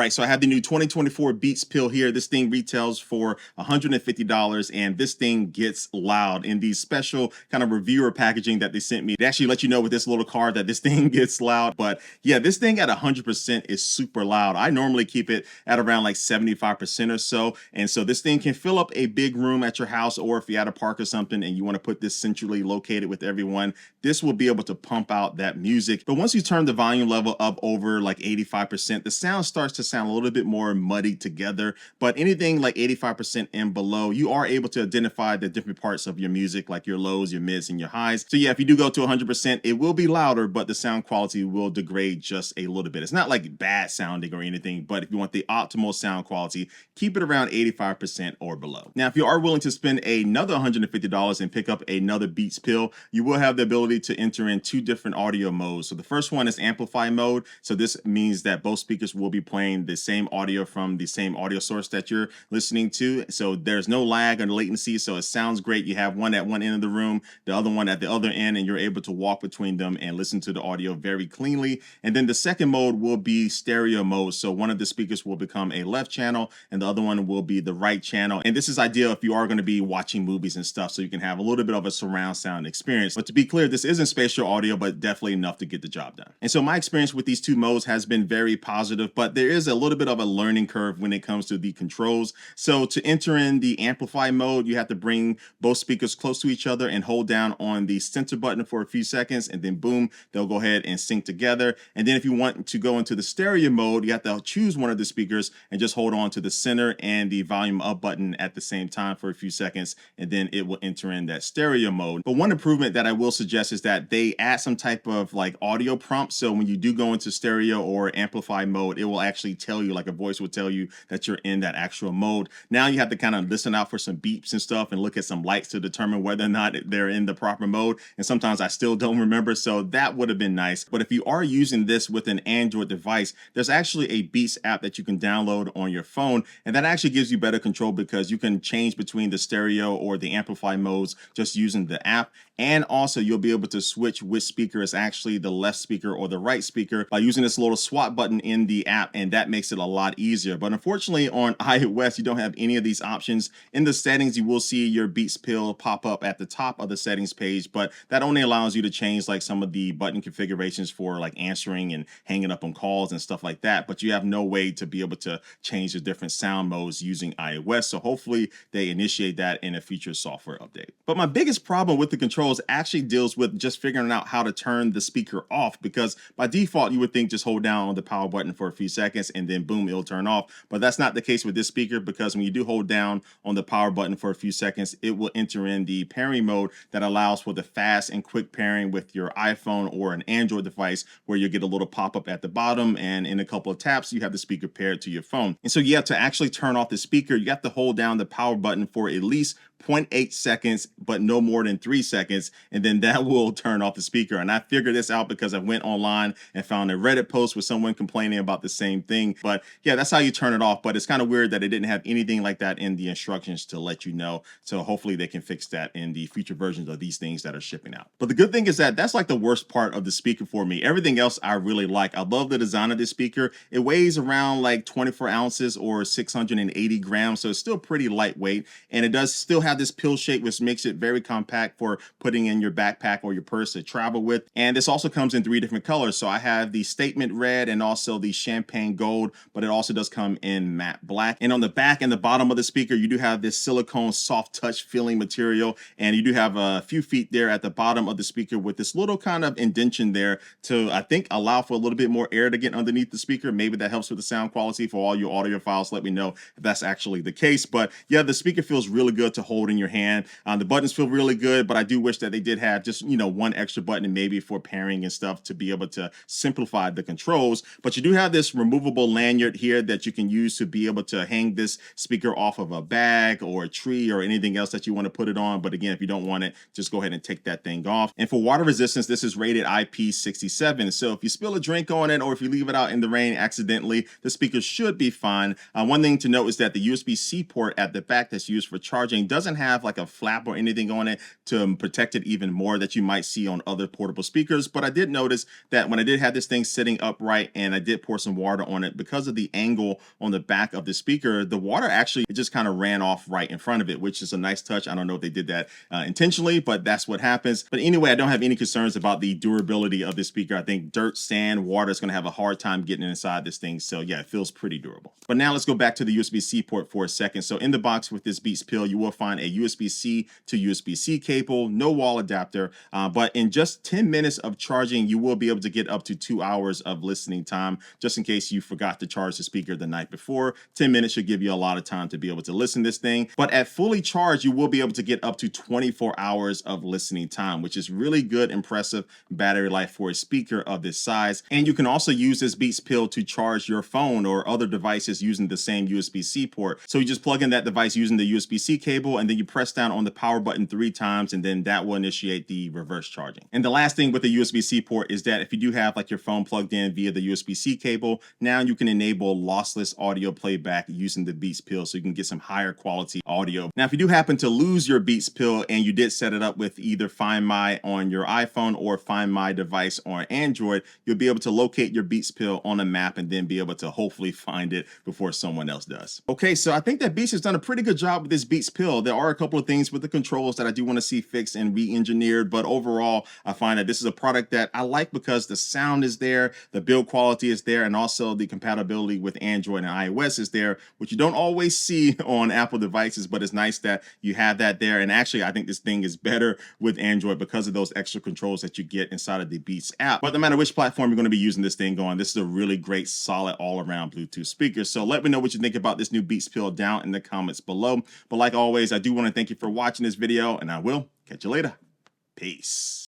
right, so I have the new 2024 Beats Pill here. This thing retails for $150, and this thing gets loud in the special kind of reviewer packaging that they sent me. They actually let you know with this little card that this thing gets loud. But yeah, this thing at 100% is super loud. I normally keep it at around like 75% or so. And so this thing can fill up a big room at your house, or if you're at a park or something and you want to put this centrally located with everyone, this will be able to pump out that music. But once you turn the volume level up over like 85%, the sound starts to sound a little bit more muddied together. But anything like 85% and below, you are able to identify the different parts of your music, like your lows, your mids, and your highs. So yeah, if you do go to 100%, it will be louder, but the sound quality will degrade just a little bit. It's not like bad sounding or anything, but if you want the optimal sound quality, keep it around 85% or below. Now, if you are willing to spend another $150 and pick up another Beats Pill, you will have the ability to enter in two different audio modes. So the first one is amplify mode. So this means that both speakers will be playing the same audio from the same audio source that you're listening to. So there's no lag or latency. So it sounds great. You have one at one end of the room, the other one at the other end, and you're able to walk between them and listen to the audio very cleanly. And then the second mode will be stereo mode. So one of the speakers will become a left channel and the other one will be the right channel. And this is ideal if you are going to be watching movies and stuff, so you can have a little bit of a surround sound experience. But to be clear, this isn't spatial audio, but definitely enough to get the job done. And so my experience with these two modes has been very positive, but there is a little bit of a learning curve when it comes to the controls. So to enter in the amplify mode, you have to bring both speakers close to each other and hold down on the center button for a few seconds, and then boom, they'll go ahead and sync together. And then if you want to go into the stereo mode, you have to choose one of the speakers and just hold on to the center and the volume up button at the same time for a few seconds, and then it will enter in that stereo mode. But one improvement that I will suggest is that they add some type of like audio prompt. So when you do go into stereo or amplify mode, it will actually tell you, like a voice will tell you that you're in that actual mode. Now you have to kind of listen out for some beeps and stuff and look at some lights to determine whether or not they're in the proper mode. And sometimes I still don't remember, so that would have been nice. But if you are using this with an Android device, there's actually a Beats app that you can download on your phone, and that actually gives you better control because you can change between the stereo or the amplify modes just using the app. And also you'll be able to switch which speaker is actually the left speaker or the right speaker by using this little swap button in the app, and that makes it a lot easier. But unfortunately on iOS, you don't have any of these options. In the settings, you will see your Beats Pill pop up at the top of the settings page, but that only allows you to change like some of the button configurations for like answering and hanging up on calls and stuff like that. But you have no way to be able to change the different sound modes using iOS. So hopefully they initiate that in a future software update. But my biggest problem with the controls actually deals with just figuring out how to turn the speaker off, because by default you would think just hold down on the power button for a few seconds and then boom, it'll turn off. But that's not the case with this speaker, because when you do hold down on the power button for a few seconds, it will enter in the pairing mode that allows for the fast and quick pairing with your iPhone or an Android device, where you get a little pop-up at the bottom, and in a couple of taps you have the speaker paired to your phone. And so you have to actually turn off the speaker, you have to hold down the power button for at least 0.8 seconds, but no more than 3 seconds, and then that will turn off the speaker. And I figured this out because I went online and found a Reddit post with someone complaining about the same thing. But yeah, that's how you turn it off. But it's kind of weird that it didn't have anything like that in the instructions to let you know. So hopefully they can fix that in the future versions of these things that are shipping out. But the good thing is that that's like the worst part of the speaker for me. Everything else I really like. I love the design of this speaker. It weighs around like 24 ounces or 680 grams. So it's still pretty lightweight, and it does still have this pill shape, which makes it very compact for putting in your backpack or your purse to travel with. And this also comes in 3 different colors. So I have the statement red and also the champagne gold, but it also does come in matte black. And on the back and the bottom of the speaker, you do have this silicone soft touch feeling material, and you do have a few feet there at the bottom of the speaker with this little kind of indentation there to, I think, allow for a little bit more air to get underneath the speaker. Maybe that helps with the sound quality. For all your audiophiles, let me know if that's actually the case. But yeah, the speaker feels really good to hold in your hand. The buttons feel really good, but I do wish that they did have just, one extra button maybe for pairing and stuff to be able to simplify the controls. But you do have this removable lanyard here that you can use to be able to hang this speaker off of a bag or a tree or anything else that you want to put it on. But again, if you don't want it, just go ahead and take that thing off. And for water resistance, this is rated IP67. So if you spill a drink on it or if you leave it out in the rain accidentally, the speaker should be fine. One thing to note is that the USB-C port at the back that's used for charging doesn't doesn't have like a flap or anything on it to protect it even more that you might see on other portable speakers. But I did notice that when I did have this thing sitting upright and I did pour some water on it, because of the angle on the back of the speaker, the water actually just kind of ran off right in front of it, which is a nice touch. I don't know if they did that intentionally, but that's what happens. But anyway, I don't have any concerns about the durability of this speaker. I think dirt, sand, water is going to have a hard time getting inside this thing. So yeah, it feels pretty durable. But now let's go back to the USB-C port for a second. So in the box with this Beats Pill, you will find a USB-C to USB-C cable, no wall adapter, but in just 10 minutes of charging, you will be able to get up to 2 hours of listening time. Just in case you forgot to charge the speaker the night before, 10 minutes should give you a lot of time to be able to listen to this thing. But at fully charged, you will be able to get up to 24 hours of listening time, which is really good, impressive battery life for a speaker of this size. And you can also use this Beats Pill to charge your phone or other devices using the same USB-C port. So you just plug in that device using the USB-C cable, and then you press down on the power button 3 times, and then that will initiate the reverse charging. And the last thing with the USB-C port is that if you do have like your phone plugged in via the USB-C cable, now you can enable lossless audio playback using the Beats Pill, so you can get some higher quality audio. Now, if you do happen to lose your Beats Pill and you did set it up with either Find My on your iPhone or Find My device on Android, you'll be able to locate your Beats Pill on a map and then be able to hopefully find it before someone else does. Okay, so I think that Beats has done a pretty good job with this Beats Pill. There are a couple of things with the controls that I do want to see fixed and re-engineered, but overall, I find that this is a product that I like because the sound is there, the build quality is there, and also the compatibility with Android and iOS is there, which you don't always see on Apple devices, but it's nice that you have that there. And actually, I think this thing is better with Android because of those extra controls that you get inside of the Beats app. But no matter which platform you're going to be using this thing on, this is a really great, solid, all-around Bluetooth speaker. So let me know what you think about this new Beats Pill down in the comments below. But like always, I do want to thank you for watching this video, and I will catch you later. Peace.